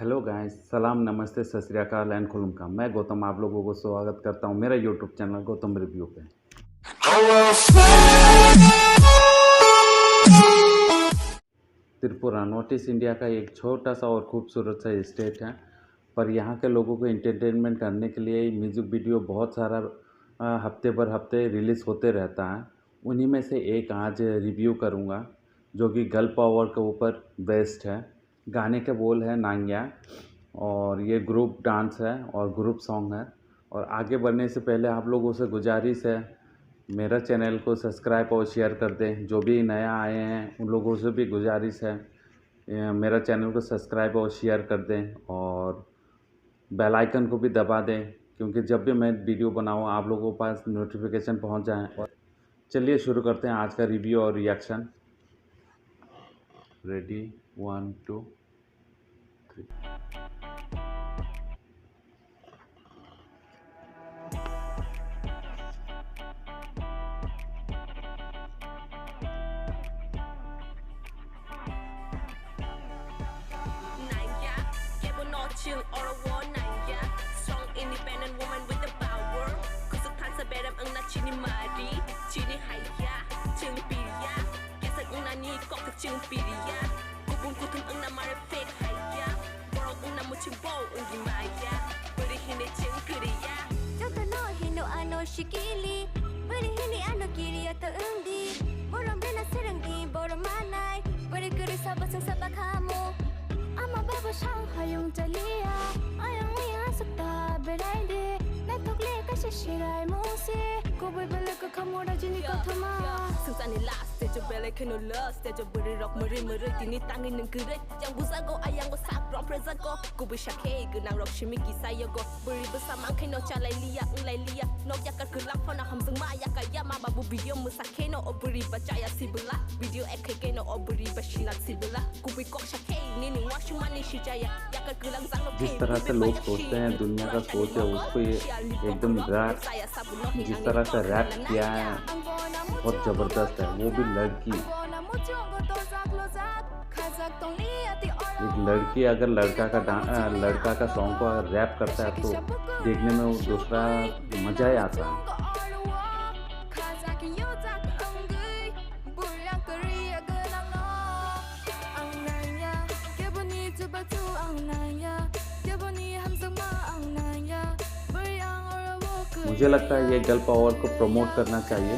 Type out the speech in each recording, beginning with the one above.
Hello guys, सलाम, नमस्ते, सत श्री अकाल एंड खुलुमका। मैं गौतम आप लोगों को स्वागत करता हूं मेरा यूट्यूब चैनल गौतम रिव्यू पे। त्रिपुरा नॉर्थ ईस्ट इंडिया का एक छोटा सा और खूबसूरत सा स्टेट है, पर यहाँ के लोगों को एंटरटेनमेंट करने के लिए म्यूज़िक वीडियो बहुत सारा हफ्ते भर हफ्ते रिलीज़ होते रहता है। उन्हीं में से एक आज रिव्यू करूँगा जो कि गर्ल पावर के ऊपर बेस्ड है। गाने के बोल है नांग्या और ये ग्रुप डांस है और ग्रुप सॉन्ग है। और आगे बढ़ने से पहले आप लोगों से गुजारिश है, मेरा चैनल को सब्सक्राइब और शेयर कर दें। जो भी नया आए हैं उन लोगों से भी गुजारिश है, मेरा चैनल को सब्सक्राइब और शेयर कर दें और बेल आइकन को भी दबा दें, क्योंकि जब भी मैं वीडियो बनाऊँ आप लोगों के पास नोटिफिकेशन पहुंच जाए। और चलिए शुरू करते हैं आज का रिव्यू और reaction. Ready 1 2 3। Chill or a war nanya strong independent woman with the power kusukan sa beram ang na chini mari chini haya chung piriya kesa ang na ni kok ka chung piriya kubung kutum ang na mare fake haya borok ang na mo chung bow ang gimaya beri hine chung kuriya jota no hino ano shikili beri hini ano kiriya ta undi borong bena seranggi borong manai beri kuri sabasang sabakamu ama baba shanghayong jalia ayang iya sakta beraide na tokle ka shishirai mose ko boy bele ka kamora jini ka thama sungsani last stage bele keno last stage beri rock meri meri tini tangin nang kure yang busago ayang go sak rom present ko ko bi shake gunang rock shimi kisaya go beri bersama keno chalai lia no yakar kulang phona hamsung ma yakaya ma babu video musakeno oberi bacaya sibula video ekeke no oberi bashilat sibula ko bi kok shake ni जिस तरह से लोग सोचते हैं, दुनिया का सोच है, उसको ये एकदम रैप, जिस तरह से रैप किया है बहुत ज़बरदस्त है। वो भी लड़की, एक लड़की अगर लड़का का सॉन्ग को अगर रैप करता है तो देखने में वो दूसरा मज़ा ही आता है। मुझे लगता है ये गर्ल पावर को प्रमोट करना चाहिए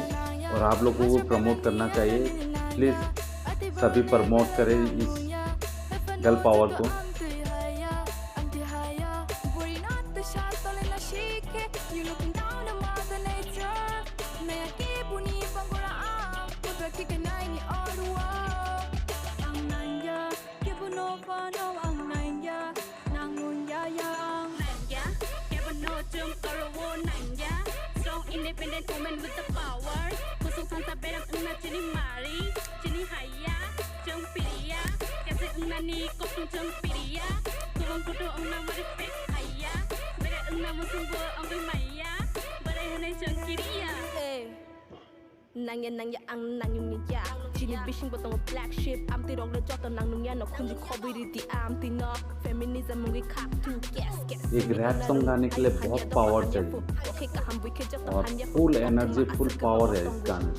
और आप लोगों को प्रमोट करना चाहिए। प्लीज़ सभी प्रमोट करें इस गर्ल पावर को। Independent woman with the power kusukan sa beram ang na chini mari chini haya chung piriya kasi ang na ni kok chung piriya kubang kudo ang na mari fake haya bere ang na musumbo ang bi maya bere hane chung kiriya nangya ang nangyung ya chini bishing botong black sheep am ti rong le jot nang nung ya no khunji khobiri ti am ti no feminism ngi khap tu एक rap song गाने के लिए बहुत power चाहिए और full energy, full power है इस गाने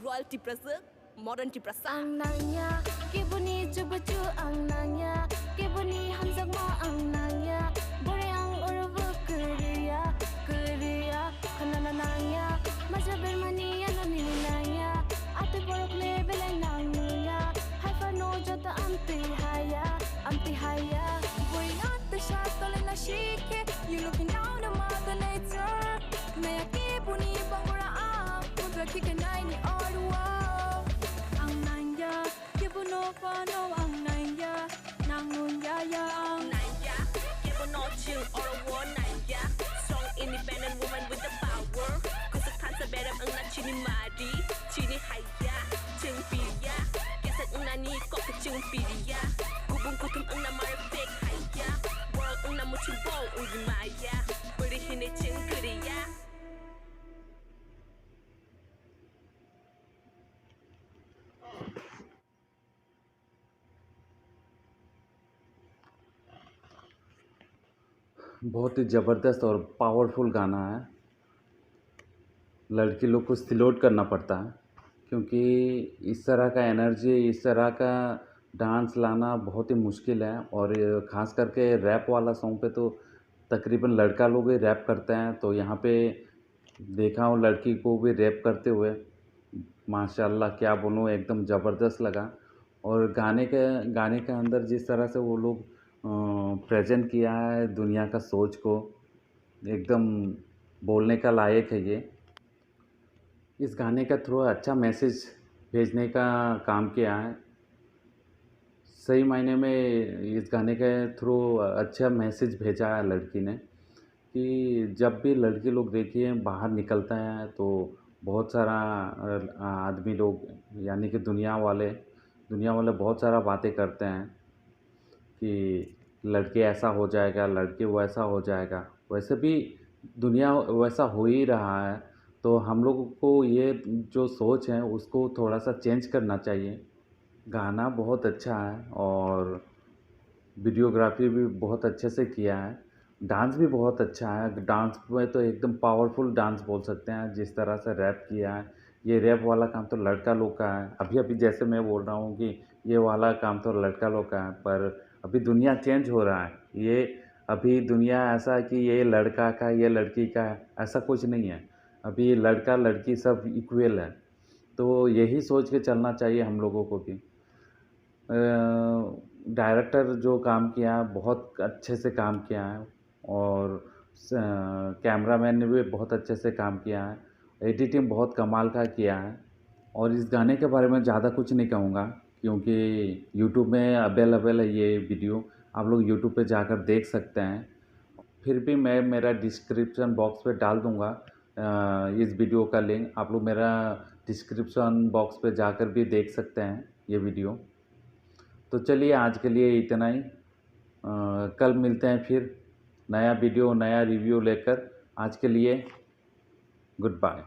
royalty present modern ti prasa ang nanya kibuni chubachu ang nanya kibuni hamzak ma ang nanya bore ang orobu kuriya kanana nanya majaber mani ano ni nanya ate borok level nanya haifa no jota amti haya boy not the shot tole na shike you looking down on mother nature me kibuni bangura am kudra kikanai ni orwa ang nanya pano ang nanya nang nun ya ang Nanya, give a no chill or a war Nanya. Strong independent woman with the power. Cause the cancer better ang na chini mari. Chini haya, chung piya. Kesak ang nani ko ka chung piya. Gubong kutum ang na maripik haya. World ang na muchimbo ang gimaya. Berihin ni chung kuriya. बहुत ही ज़बरदस्त और powerful गाना है। लड़की लोग को सिलोट करना पड़ता है क्योंकि इस तरह का एनर्जी, इस तरह का डांस लाना बहुत ही मुश्किल है। और ख़ास करके रैप वाला सॉन्ग पे तो तकरीबन लड़का लोग ही रैप करते हैं। तो यहाँ पे देखा हूँ लड़की को भी रैप करते हुए, माशाल्लाह क्या बोलूँ, एकदम ज़बरदस्त लगा। और गाने के अंदर जिस तरह से वो लोग प्रेजेंट किया है दुनिया का सोच को, एकदम बोलने का लायक है ये। इस गाने का थ्रू अच्छा मैसेज भेजने का काम किया है। सही मायने में इस गाने के थ्रू अच्छा मैसेज भेजा है लड़की ने कि जब भी लड़की लोग देखिए बाहर निकलता है तो बहुत सारा आदमी लोग यानी कि दुनिया वाले बहुत सारा बातें करते हैं कि लड़के ऐसा हो जाएगा, लड़के वैसा हो जाएगा। वैसे भी दुनिया वैसा हो ही रहा है। तो हम लोगों को ये जो सोच है उसको थोड़ा सा चेंज करना चाहिए। गाना बहुत अच्छा है और वीडियोग्राफी भी बहुत अच्छे से किया है। डांस भी बहुत अच्छा है। डांस में तो एकदम पावरफुल डांस बोल सकते हैं। जिस तरह से रैप किया है, ये रैप वाला काम तो लड़का लोग का है। अभी जैसे मैं बोल रहा हूँ कि ये वाला काम तो लड़का लोग का है, पर अभी दुनिया चेंज हो रहा है। ये अभी दुनिया ऐसा है कि ये लड़का का, ये लड़की का है, ऐसा कुछ नहीं है। अभी लड़का लड़की सब इक्वल है। तो यही सोच के चलना चाहिए हम लोगों को भी। डायरेक्टर जो काम किया है बहुत अच्छे से काम किया है और कैमरामैन ने भी बहुत अच्छे से काम किया है। एडिटिंग बहुत कमाल का किया है। और इस गाने के बारे में ज़्यादा कुछ नहीं कहूँगा क्योंकि यूट्यूब में अवेलेबल है ये वीडियो। आप लोग यूट्यूब पे जाकर देख सकते हैं। फिर भी मैं मेरा डिस्क्रिप्शन बॉक्स पे डाल दूँगा इस वीडियो का लिंक। आप लोग मेरा डिस्क्रिप्शन बॉक्स पे जाकर भी देख सकते हैं ये वीडियो। तो चलिए आज के लिए इतना ही। कल मिलते हैं फिर नया वीडियो, नया रिव्यू लेकर। आज के लिए गुड बाय।